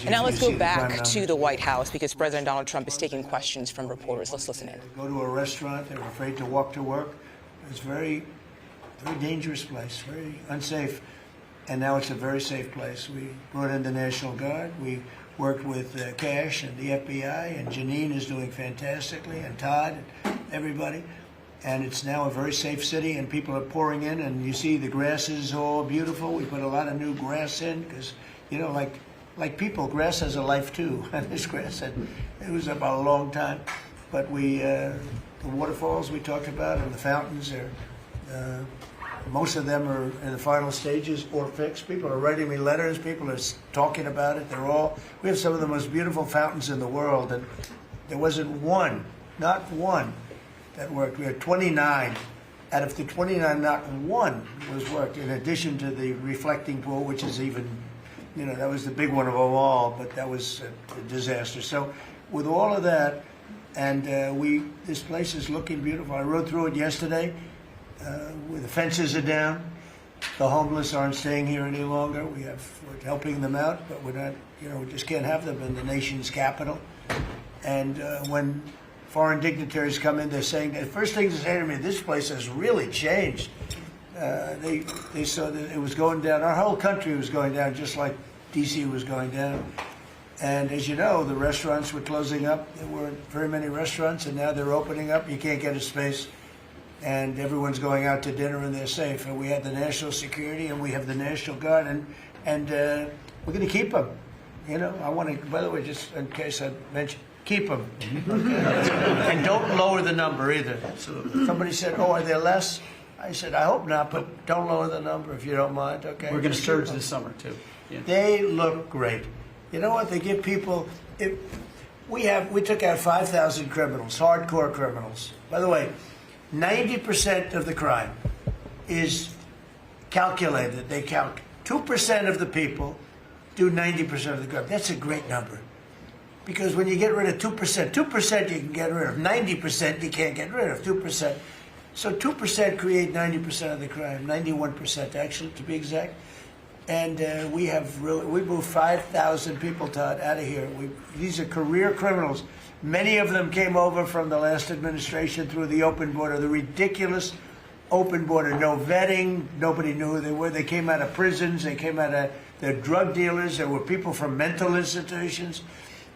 And now let's go back to the White House because President Donald Trump is taking questions from reporters. Let's listen in. They go to a restaurant, they're afraid to walk to work. It's a very dangerous place, very unsafe. And now it's a very safe place. We brought in the National Guard. We worked with Cash and the FBI, and Janine is doing fantastically, and Todd, and everybody. And it's now a very safe city, and people are pouring in, and you see the grass is all beautiful. We put a lot of new grass in because, you know, like people, grass has a life too. And this grass, it was about a long time. But the waterfalls we talked about and the fountains, most of them are in the final stages or fixed. People are writing me letters. People are talking about it. We have some of the most beautiful fountains in the world, and there wasn't one, not one, that worked. We had 29. Out of the 29, not one was worked, in addition to the reflecting pool, which is even, you know, that was the big one of them all, but that was a disaster. So with all of that, and this place is looking beautiful. I rode through it yesterday. Where the fences are down. The homeless aren't staying here any longer. We're helping them out, but we're not, you know, we just can't have them in the nation's capital. And when foreign dignitaries come in, they're saying, the first thing they say to me, this place has really changed. They saw that it was going down. Our whole country was going down, just like D.C. was going down. And as you know, the restaurants were closing up. There weren't very many restaurants, and now they're opening up. You can't get a space. And everyone's going out to dinner and they're safe. And we have the national security and we have the National Guard, and we're going to keep them. You know, I want to, by the way, just in case I mentioned, keep them. And don't lower the number either. So somebody said, oh, are there less? I said, I hope not, but don't lower the number if you don't mind, okay? We're going to surge this summer, too. Yeah. They look great. You know what? They give people, we took out 5,000 criminals, hardcore criminals. By the way, 90% of the crime is calculated. They count 2% of the people do 90% of the crime. That's a great number. Because when you get rid of 2%, 2% you can get rid of. 90% you can't get rid of, 2%. So 2% create 90% of the crime, 91% actually, to be exact. And we moved 5,000 people, Todd, out of here. These are career criminals. Many of them came over from the last administration through the open border, the ridiculous open border, no vetting, nobody knew who they were. They came out of prisons, they came out of, they're drug dealers, there were people from mental institutions.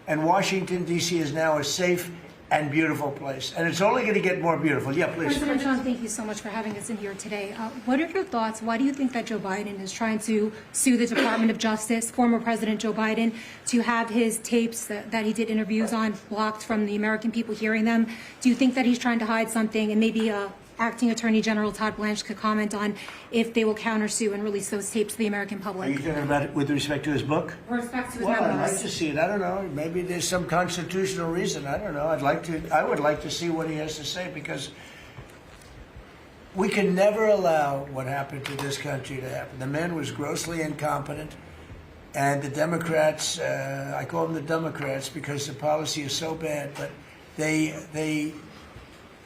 And Washington, D.C. is now a safe and beautiful place. And it's only going to get more beautiful. Yeah, please. President Trump, thank you so much for having us in here today. What are your thoughts? Why do you think that Joe Biden is trying to sue the Department of Justice, former President Joe Biden, to have his tapes that he did interviews on blocked from the American people hearing them? Do you think that he's trying to hide something? And maybe Acting Attorney General Todd Blanche could comment on if they will countersue and release those tapes to the American public. Are you talking about it with respect to his book? With respect to his memoirs. I'd like to see it. I don't know. Maybe there's some constitutional reason. I don't know. I would like to see what he has to say, because we can never allow what happened to this country to happen. The man was grossly incompetent, and the Democrats, I call them the Democrats because the policy is so bad, but they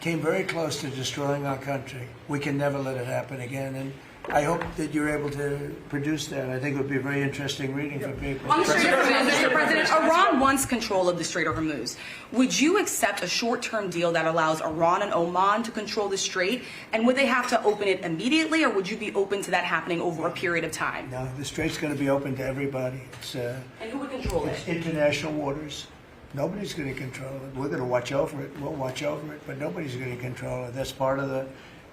came very close to destroying our country. We can never let it happen again. And I hope that you're able to produce that. I think it would be a very interesting reading for people. On the Strait of Hormuz, Mr. President, Iran wants control of the Strait of Hormuz. Would you accept a short-term deal that allows Iran and Oman to control the strait? And would they have to open it immediately, or would you be open to that happening over a period of time? No, the strait's going to be open to everybody. And who would control it? It's international waters. Nobody's going to control it. We're going to watch over it. We'll watch over it, but nobody's going to control it. That's part of the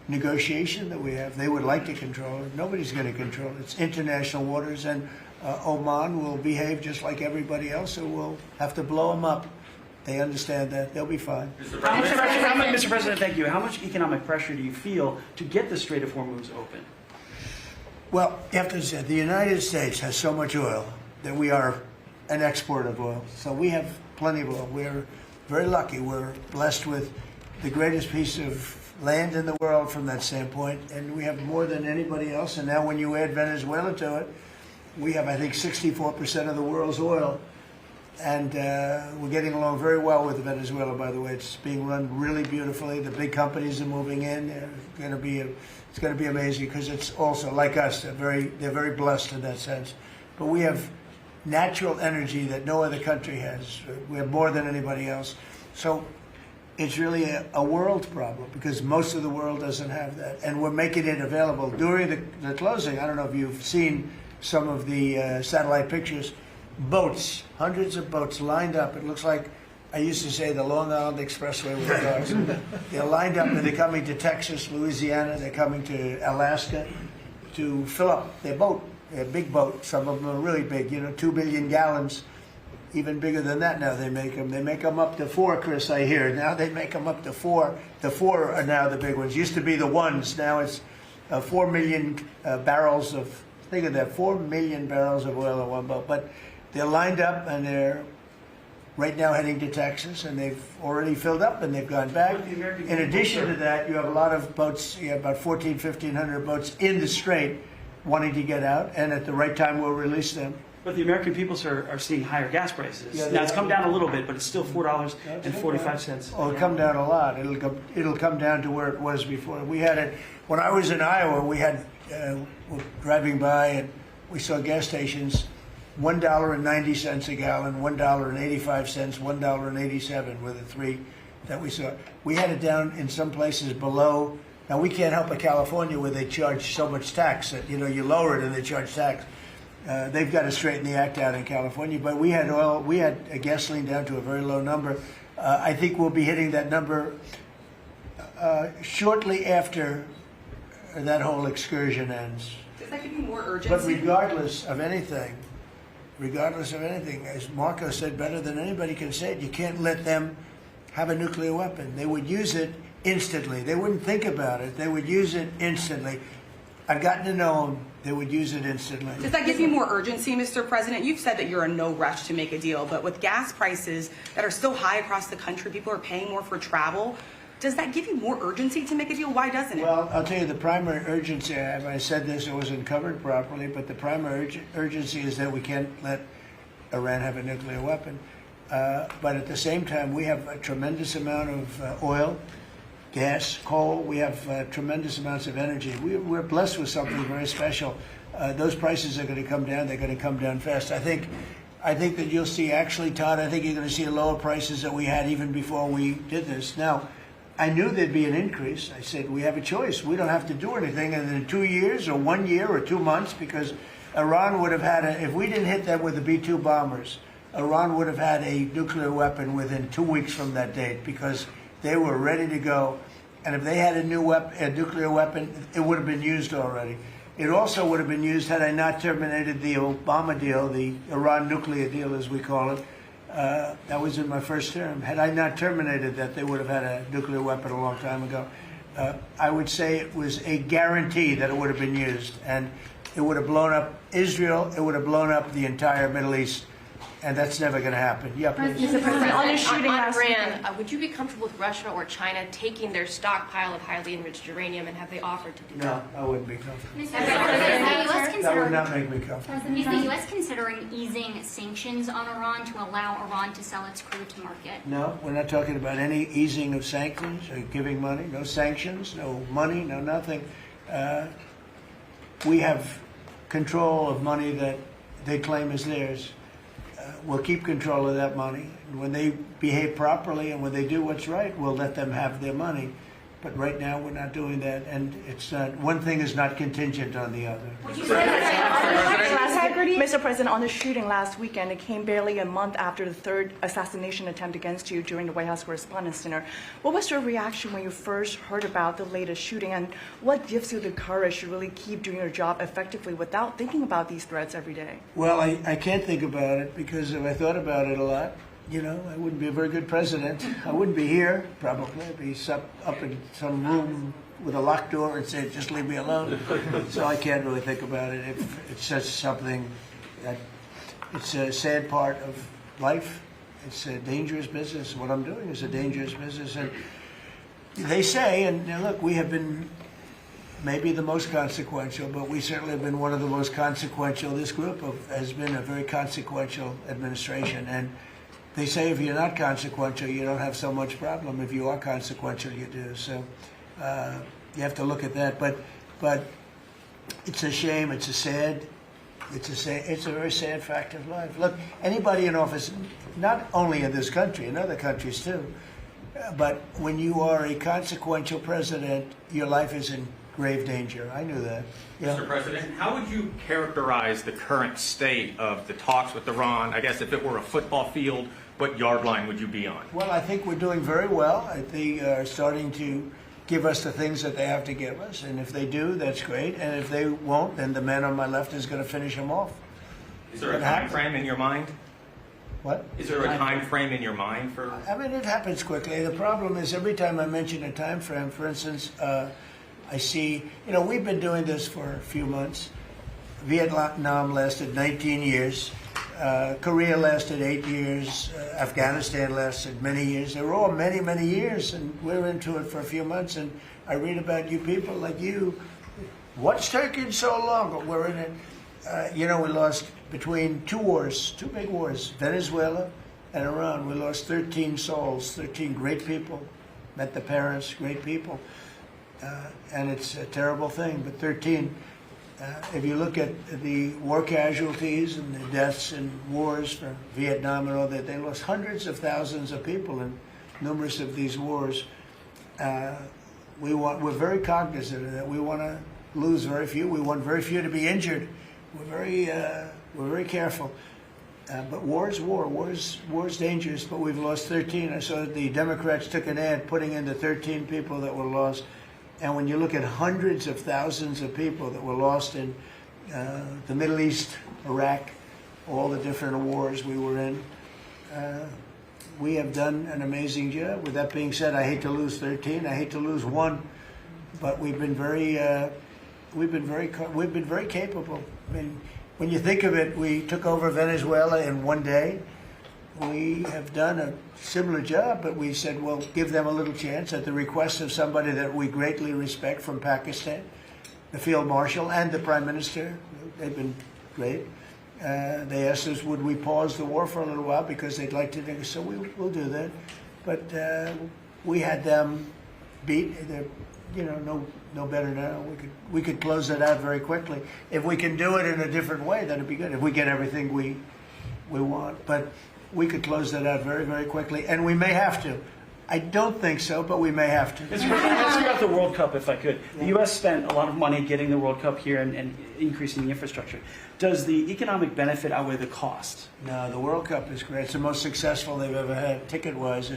negotiation that we have. They would like to control it. Nobody's going to control it. It's international waters, and Oman will behave just like everybody else, so we'll have to blow them up. They understand that. They'll be fine. Mr. President, thank you. How much economic pressure do you feel to get the Strait of Hormuz open? Well, you have to say, the United States has so much oil that we are an exporter of oil. So we have plenty of oil. We're very lucky. We're blessed with the greatest piece of land in the world from that standpoint, and we have more than anybody else. And now when you add Venezuela to it, we have, I think, 64% of the world's oil. And we're getting along very well with Venezuela, by the way. It's being run really beautifully. The big companies are moving in. It's going to be amazing, because it's also, like us, they're very blessed in that sense. But we have natural energy that no other country has. We have more than anybody else. So it's really a world problem because most of the world doesn't have that. And we're making it available. During the closing, I don't know if you've seen some of the satellite pictures, boats, hundreds of boats lined up. It looks like, I used to say, the Long Island Expressway with cars. They're lined up and they're coming to Texas, Louisiana, they're coming to Alaska to fill up their boat. They're a big boat. Some of them are really big, 2 billion gallons. Even bigger than that now they make them. They make them up to 4, Chris, I hear. Now they make them up to 4. The 4 are now the big ones. Used to be the 1s. Now it's 4 million barrels of, think of that, 4 million barrels of oil in one boat. But they're lined up and they're right now heading to Texas, and they've already filled up and they've gone back. In addition to that, you have a lot of boats, you have about 1,500 boats in the Strait wanting to get out, and at the right time we'll release them. But the American people, sir, are seeing higher gas prices. Yeah, now, it's come down a little bit, but it's still $4.45. Oh, it'll come down a lot. It'll come down to where it was before. We had it, when I was in Iowa, we had, driving by, and we saw gas stations, $1.90 a gallon, $1.85, $1.87 were the 3 that we saw. We had it down in some places below. Now, we can't help but California where they charge so much tax that, you lower it and they charge tax. They've got to straighten the act out in California. But we had gasoline down to a very low number. I think we'll be hitting that number shortly after that whole excursion ends. Does that give you more urgency? But regardless of anything, as Marco said better than anybody can say it, you can't let them have a nuclear weapon. They would use it instantly. They wouldn't think about it. They would use it instantly. I've gotten to know them. They would use it instantly. Does that give you more urgency, Mr. President? You've said that you're in no rush to make a deal, but with gas prices that are still high across the country, people are paying more for travel. Does that give you more urgency to make a deal? Why doesn't it? Well, I'll tell you, the primary urgency, I said this, it wasn't covered properly, but the primary urgency is that we can't let Iran have a nuclear weapon. But at the same time, we have a tremendous amount of oil, gas, coal. We have tremendous amounts of energy. We're blessed with something very special. Those prices are going to come down. They're going to come down fast. I think that you'll see, actually, Todd, I think you're going to see lower prices that we had even before we did this. Now, I knew there'd be an increase. I said, we have a choice. We don't have to do anything. And in 2 years or 1 year or 2 months, because Iran would have had if we didn't hit them with the B-2 bombers, Iran would have had a nuclear weapon within 2 weeks from that date because they were ready to go. And if they had a nuclear weapon, it would have been used already. It also would have been used had I not terminated the Obama deal, the Iran nuclear deal, as we call it. That was in my first term. Had I not terminated that, they would have had a nuclear weapon a long time ago. I would say it was a guarantee that it would have been used. And it would have blown up Israel. It would have blown up the entire Middle East. And that's never going to happen. Yeah, please. Mr. President, On on Iran, would you be comfortable with Russia or China taking their stockpile of highly enriched uranium, and have they offered to do that? No, I wouldn't be comfortable. Mr. President, That would not make me comfortable. is the U.S. considering easing sanctions on Iran to allow Iran to sell its crude to market? No, we're not talking about any easing of sanctions or giving money. No sanctions, no money, no nothing. We have control of money that they claim is theirs. We'll keep control of that money. And when they behave properly and when they do what's right, we'll let them have their money. But right now, we're not doing that, and it's not. One thing is not contingent on the other. Mr. President, on the shooting last weekend, it came barely a month after the third assassination attempt against you during the White House Correspondents' Dinner. What was your reaction when you first heard about the latest shooting, and what gives you the courage to really keep doing your job effectively without thinking about these threats every day? Well, I can't think about it because if I thought about it a lot, I wouldn't be a very good president. I wouldn't be here, probably. I'd be up in some room with a locked door and say, just leave me alone. So I can't really think about it. It's just something that, it's a sad part of life. It's a dangerous business. What I'm doing is a dangerous business. And they say, and now look, we have been maybe the most consequential, but we certainly have been one of the most consequential. This group has been a very consequential administration. And they say if you're not consequential, you don't have so much problem. If you are consequential, you do. So you have to look at that. But it's a shame. It's a sad It's a very sad fact of life. Look, anybody in office, not only in this country, in other countries too, but when you are a consequential president, your life is in grave danger. I knew that. Yeah. Mr. President, how would you characterize the current state of the talks with Iran? I guess if it were a football field, what yard line would you be on? Well, I think we're doing very well. They are starting to give us the things that they have to give us, and if they do, that's great. And if they won't, then the man on my left is going to finish them off. Is there a time frame in your mind? What? Is there a time frame in your mind for? I mean, it happens quickly. The problem is every time I mention a time frame, for instance, I see, we've been doing this for a few months. Vietnam lasted 19 years. Korea lasted 8 years. Afghanistan lasted many years. They were all many, many years, and we're into it for a few months. And I read about you people like you. What's taking so long? But we're in it. We lost between two big wars, Venezuela and Iran. We lost 13 souls, 13 great people. Met the parents, great people. And it's a terrible thing, but 13. If you look at the war casualties and the deaths in wars for Vietnam and all that, they lost hundreds of thousands of people in numerous of these wars. We're very cognizant of that. We want to lose very few. We want very few to be injured. We're very careful. But war is war. War is dangerous. But we've lost 13. I saw the Democrats took an ad putting in the 13 people that were lost. And when you look at hundreds of thousands of people that were lost in the Middle East, Iraq, all the different wars we were in, we have done an amazing job. With that being said, I hate to lose 13. I hate to lose one, but we've been very capable. I mean, when you think of it, we took over Venezuela in one day. We have done a similar job, but we said, well, give them a little chance at the request of somebody that we greatly respect from Pakistan, the Field Marshal and the Prime Minister. They've been great. They asked us, would we pause the war for a little while because they'd like to, so we'll do that. But we had them beat. They're, no better now. We could close that out very quickly. If we can do it in a different way, that'd be good. If we get everything we want. But we could close that out very, very quickly, and we may have to. I don't think so, but we may have to. Mr. President, let's talk about the World Cup, if I could. The U.S. spent a lot of money getting the World Cup here and increasing the infrastructure. Does the economic benefit outweigh the cost? No, the World Cup is great. It's the most successful they've ever had, ticket-wise.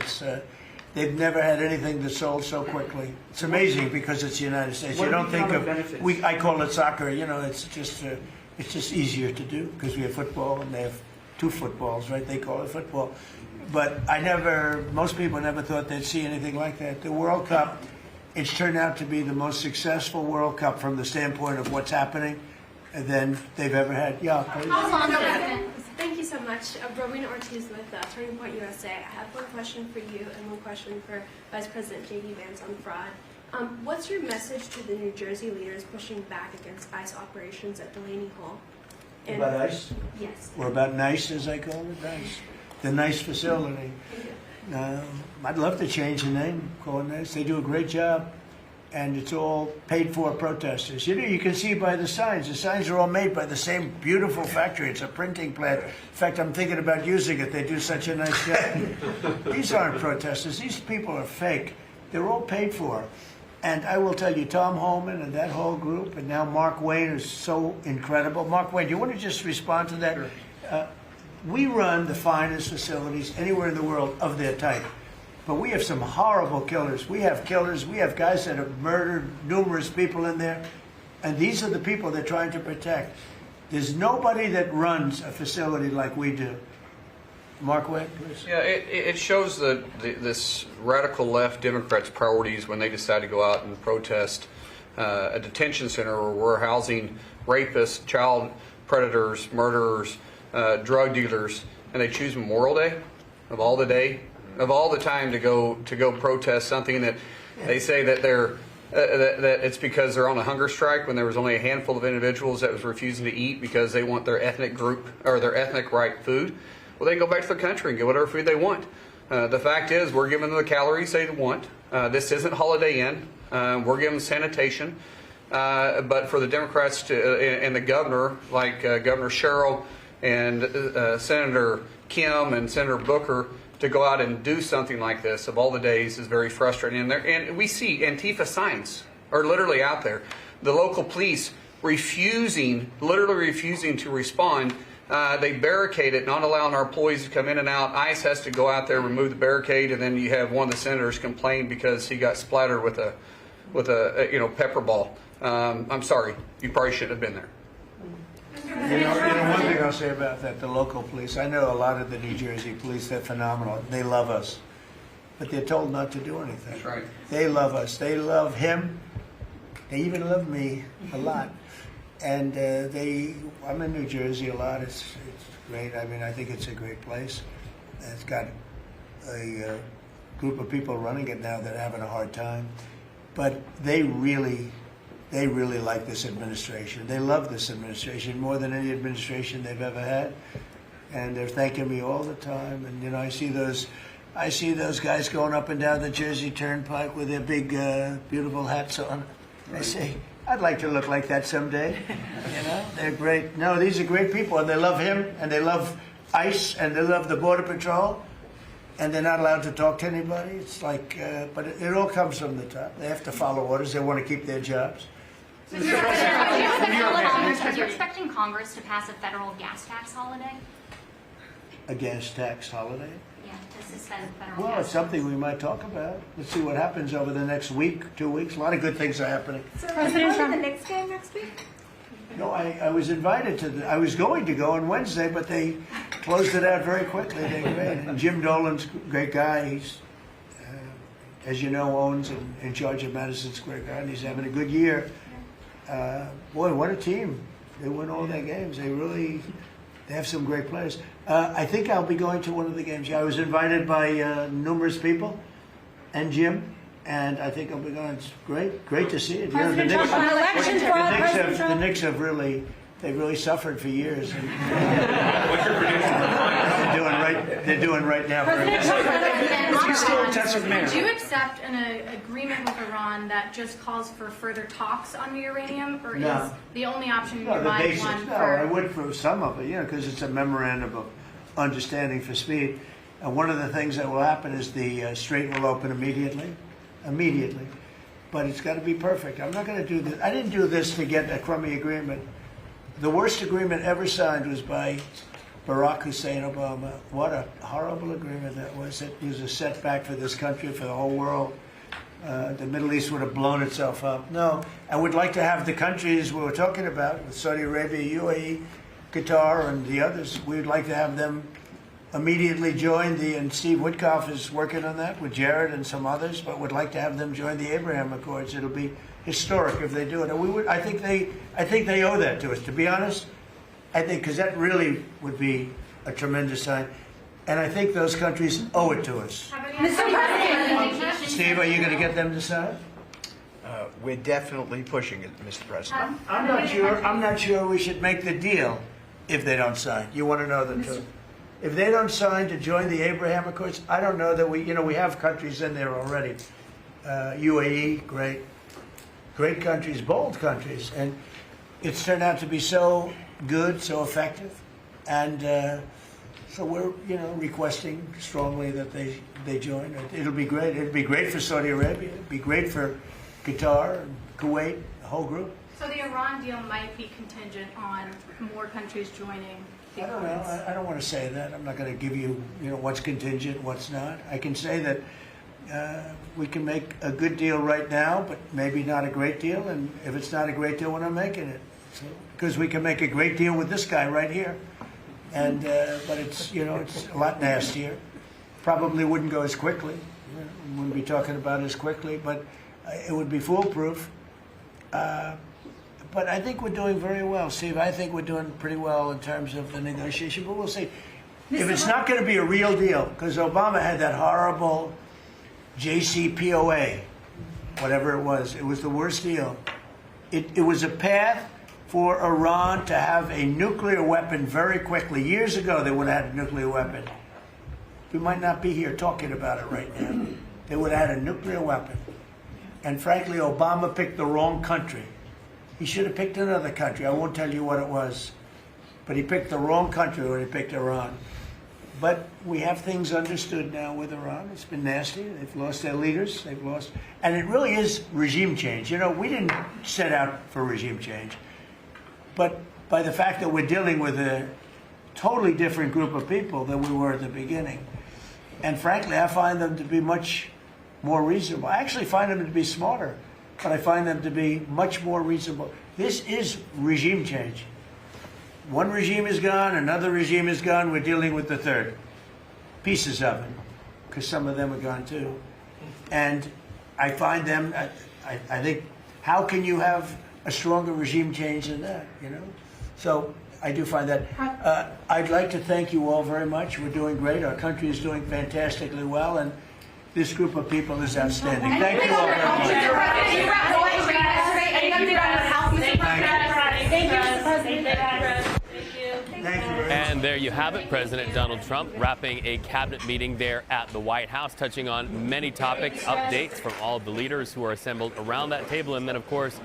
They've never had anything that sold so quickly. It's amazing because it's the United States. What you don't think of benefits? I call it soccer. It's just easier to do because we have football and they have 2 footballs, right? They call it football. But most people never thought they'd see anything like that. The World Cup, it's turned out to be the most successful World Cup from the standpoint of what's happening than they've ever had. Yeah, please. Thank you so much. Rowena Ortiz with Turning Point USA. I have one question for you and one question for Vice President J.D. Vance on fraud. What's your message to the New Jersey leaders pushing back against ICE operations at Delaney Hall? About ICE? Yes. Or about NICE, as I call it, NICE. The NICE facility. I'd love to change the name, call it NICE. They do a great job, and it's all paid for protesters. You can see by the signs. The signs are all made by the same beautiful factory. It's a printing plant. In fact, I'm thinking about using it. They do such a nice job. These aren't protesters. These people are fake. They're all paid for. And I will tell you, Tom Holman and that whole group, and now Mark Wayne is so incredible. Mark Wayne, do you want to just respond to that? Sure. We run the finest facilities anywhere in the world of their type. But we have some horrible killers. We have killers. We have guys that have murdered numerous people in there. And these are the people they're trying to protect. There's nobody that runs a facility like we do. Mark Wayne, please. Yeah, it shows this radical left Democrats' priorities when they decide to go out and protest a detention center where we're housing rapists, child predators, murderers, drug dealers, and they choose Memorial Day of all the time to go protest something that they say that that it's because they're on a hunger strike when there was only a handful of individuals that was refusing to eat because they want their ethnic group or their ethnic right food. Well, they can go back to their country and get whatever food they want. The fact is, we're giving them the calories they want. This isn't Holiday Inn. We're giving them sanitation. But for the Democrats and the governor, like Governor Sherrill and Senator Kim and Senator Booker, to go out and do something like this of all the days is very frustrating. And we see Antifa signs are literally out there. The local police literally refusing to respond. They barricade it, not allowing our employees to come in and out. ICE has to go out there, remove the barricade, and then you have one of the senators complain because he got splattered with a pepper ball. I'm sorry, you probably shouldn't have been there. One thing I'll say about that, the local police, I know a lot of the New Jersey police, they're phenomenal. They love us. But they're told not to do anything. That's right. They love us. They love him. They even love me a lot. And I'm in New Jersey a lot. It's great. I mean, I think it's a great place. It's got a group of people running it now that are having a hard time. But they really like this administration. They love this administration more than any administration they've ever had. And they're thanking me all the time. And, I see those guys going up and down the Jersey Turnpike with their big, beautiful hats on. I say, I'd like to look like that someday. They're great. No, these are great people, and they love him, and they love ICE, and they love the Border Patrol, and they're not allowed to talk to anybody. It's like, but it all comes from the top. They have to follow orders. They want to keep their jobs. Are you expecting Congress to pass a federal gas tax holiday? A gas tax holiday? Yeah, to suspend federal Well, gas it's something we might talk about. Let's see what happens over the next week, 2 weeks. A lot of good things are happening. So are you going to the Knicks game next week? No, I was invited I was going to go on Wednesday, but they closed it out very quickly. They're great. And Jim Dolan's a great guy. He's, as you know, owns and in charge of Madison Square Garden. He's having a good year. Boy, what a team. They win all their games. They have some great players. I think I'll be going to one of the games. Yeah, I was invited by numerous people and Jim. And I think I'll be going. It's great to see it. President Trump, an election fraud. President Trump. The Knicks have really suffered for years. And What's your prediction for the finals? they're doing right now. Would you accept an agreement with Iran that just calls for further talks on the uranium, or No. is the only option in No, your the mind basics. one No, for? I would for some of it, because it's a memorandum of understanding for speed. And one of the things that will happen is the Strait will open immediately. But it's got to be perfect. I'm not going to do this. I didn't do this to get a crummy agreement. The worst agreement ever signed was by Barack Hussein Obama. What a horrible agreement that was. It was a setback for this country, for the whole world. The Middle East would have blown itself up. No, I would like to have the countries we were talking about, with Saudi Arabia, UAE, Qatar, and the others, we would like to have them immediately join and Steve Witkoff is working on that with Jared and some others, but would like to have them join the Abraham Accords. It'll be historic if they do it. And I think they owe that to us, to be honest. I think, because that really would be a tremendous sign. And I think those countries owe it to us. Mr. President. Steve, are you going to get them to sign? We're definitely pushing it, Mr. President. I'm not sure we should make the deal if they don't sign. You want to know the truth? If they don't sign to join the Abraham Accords, I don't know that we have countries in there already. UAE, great countries, bold countries, and it's turned out to be so good, so effective, and so we're requesting strongly that they join. It'll be great. It'll be great for Saudi Arabia. It'll be great for Qatar, and Kuwait, the whole group. So the Iran deal might be contingent on more countries joining the I don't know. accords. I don't want to say that. I'm not going to give you, what's contingent, what's not. I can say that we can make a good deal right now, but maybe not a great deal. And if it's not a great deal, we're not making it. Because we can make a great deal with this guy right here. And but it's it's a lot nastier. Probably wouldn't go as quickly. We wouldn't be talking about it as quickly, but it would be foolproof. But I think we're doing very well, Steve. I think we're doing pretty well in terms of the negotiation, but we'll see. If it's not going to be a real deal, because Obama had that horrible JCPOA, whatever it was the worst deal. It was a path for Iran to have a nuclear weapon very quickly. Years ago, they would have had a nuclear weapon. We might not be here talking about it right now. They would have had a nuclear weapon. And frankly, Obama picked the wrong country He should have picked another country. I won't tell you what it was. But he picked the wrong country when he picked Iran. But we have things understood now with Iran. It's been nasty. They've lost their leaders. They've lost. And it really is regime change. You know, we didn't set out for regime change. But by the fact that we're dealing with a totally different group of people than we were at the beginning. And frankly, I find them to be much more reasonable. I actually find them to be smarter, but I find them to be much more reasonable. This is regime change. One regime is gone, another regime is gone, we're dealing with the third. Pieces of it, because some of them are gone too. And I find them, I think, how can you have a stronger regime change than that, you know? So I do find that. I'd like to thank you all very much. We're doing great. Our country is doing fantastically well, and this group of people is outstanding. Thank you all very much. Thank you, Mr. President. And there you have it, President Donald Trump wrapping a cabinet meeting there at the White House, touching on many topics, updates from all of the leaders who are assembled around that table. And then, of course,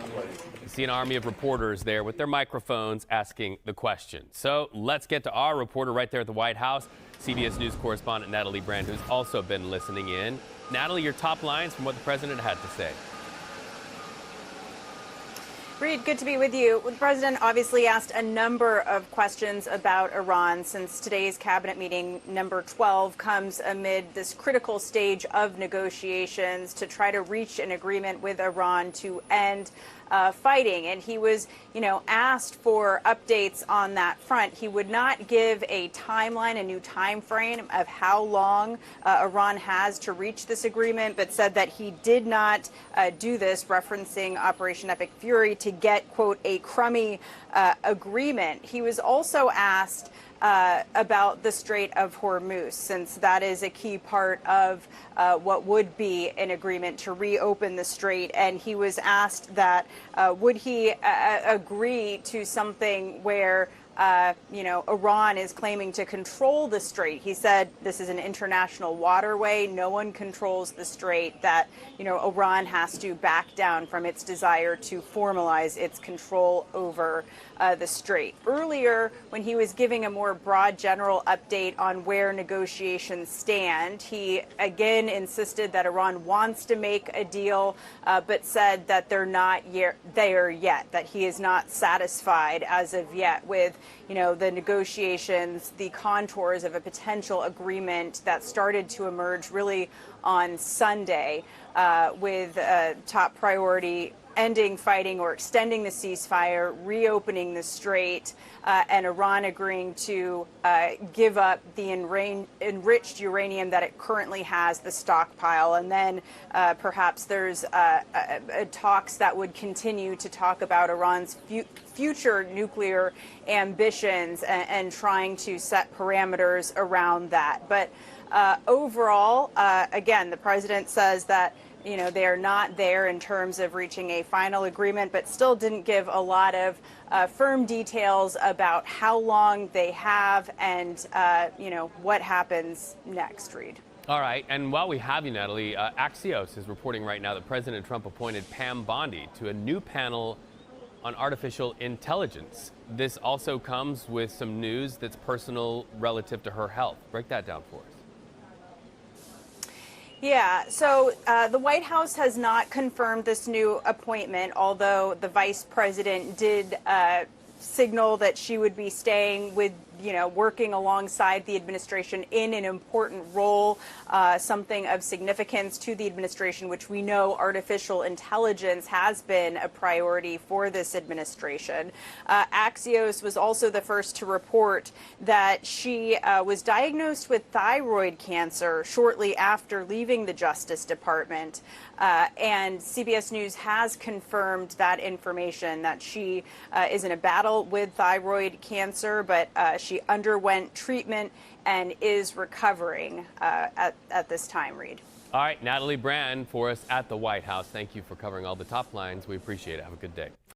you see an army of reporters there with their microphones asking the question. So let's get to our reporter right there at the White House, CBS News correspondent Natalie Brand, who's also been listening in. Natalie, your top lines from what the president had to say. Reed, good to be with you. The president obviously asked a number of questions about Iran since today's cabinet meeting, number 12, comes amid this critical stage of negotiations to try to reach an agreement with Iran to end fighting. And he was, asked for updates on that front. He would not give a timeline, a new time frame of how long Iran has to reach this agreement, but said that he did not do this, referencing Operation Epic Fury, to get, quote, a crummy agreement. He was also asked about the Strait of Hormuz, since that is a key part of what would be an agreement to reopen the strait. And he was asked that would he agree to something where Iran is claiming to control the strait. He said this is an international waterway. No one controls the strait, that, Iran has to back down from its desire to formalize its control over the strait. Earlier, when he was giving a more broad general update on where negotiations stand, he again insisted that Iran wants to make a deal, but said that they're not there yet, that he is not satisfied as of yet with the negotiations, the contours of a potential agreement that started to emerge really on Sunday, with top priority ending fighting or extending the ceasefire, reopening the strait, and Iran agreeing to give up the enriched uranium that it currently has, the stockpile. And then perhaps there's talks that would continue to talk about Iran's future nuclear ambitions and trying to set parameters around that. But overall, again, the president says that they are not there in terms of reaching a final agreement, but still didn't give a lot of firm details about how long they have and, what happens next, Reed. All right. And while we have you, Natalie, Axios is reporting right now that President Trump appointed Pam Bondi to a new panel on artificial intelligence. This also comes with some news that's personal relative to her health. Break that down for us. Yeah, so the White House has not confirmed this new appointment, although the vice president did signal that she would be staying with, working alongside the administration in an important role, something of significance to the administration, which we know artificial intelligence has been a priority for this administration. Axios was also the first to report that she was diagnosed with thyroid cancer shortly after leaving the Justice Department. And CBS News has confirmed that information, that she is in a battle with thyroid cancer, but she underwent treatment and is recovering at this time, Reed. All right, Natalie Brand for us at the White House. Thank you for covering all the top lines. We appreciate it. Have a good day.